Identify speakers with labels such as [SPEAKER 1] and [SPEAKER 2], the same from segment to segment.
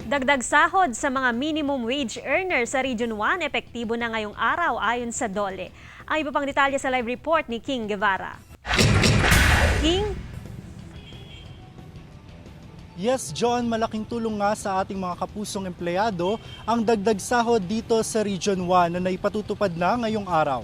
[SPEAKER 1] Dagdag sahod sa mga minimum wage earner sa Region 1 epektibo na ngayong araw ayon sa DOLE. Ang iba pang detalye sa live report ni King Guevara. King?
[SPEAKER 2] Yes, John, malaking tulong nga sa ating mga kapusong empleyado ang dagdag sahod dito sa Region 1 na naipatutupad na ngayong araw.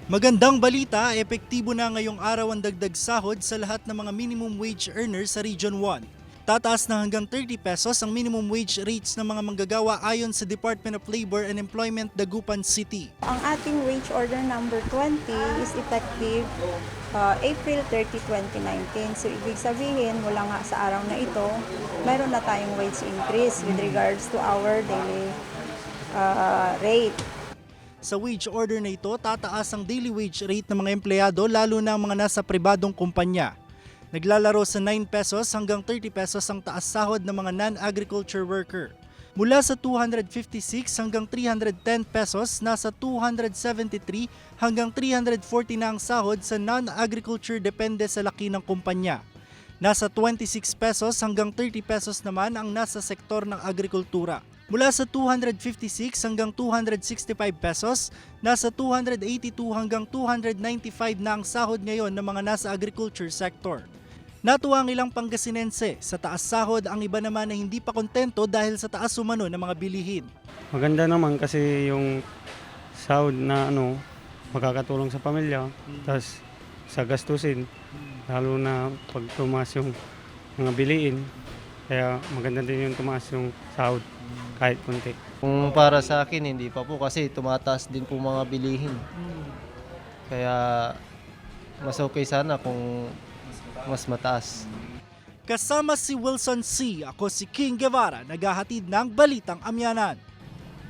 [SPEAKER 2] Magandang balita, epektibo na ngayong araw ang dagdag sahod sa lahat ng mga minimum wage earners sa Region 1. Tataas na hanggang 30 pesos ang minimum wage rates ng mga manggagawa ayon sa Department of Labor and Employment, Dagupan City.
[SPEAKER 3] Ang ating wage order number 20 is effective April 30, 2019. So ibig sabihin, mula nga sa araw na ito, mayroon na tayong wage increase with regards to our daily rate.
[SPEAKER 2] Sa wage order na ito, tataas ang daily wage rate ng mga empleyado lalo na ang mga nasa pribadong kumpanya. Naglalaro sa 9 pesos hanggang 30 pesos ang taas sahod ng mga non-agriculture worker. Mula sa 256 hanggang 310 pesos, nasa 273 hanggang 340 na ang sahod sa non-agriculture depende sa laki ng kumpanya. Nasa 26 pesos hanggang 30 pesos naman ang nasa sektor ng agrikultura. Mula sa 256 hanggang 265 pesos, nasa 282 hanggang 295 na ang sahod ngayon ng mga nasa agriculture sector. Natuwa ang ilang Pangasinense sa taas sahod, ang iba naman na hindi pa kontento dahil sa taas umano ng mga bilihin.
[SPEAKER 4] Maganda naman kasi yung sahod na makakatulong sa pamilya, tas sa gastusin, lalo na pag tumaas yung mga bilihin. Kaya maganda din yung tumaas yung sahod kahit konti.
[SPEAKER 5] Kung para sa akin, hindi pa po kasi tumataas din po mga bilihin. Kaya mas okay sana kung mas mataas.
[SPEAKER 2] Kasama si Wilson C., ako si King Guevara, naghahatid ng Balitang Amyanan.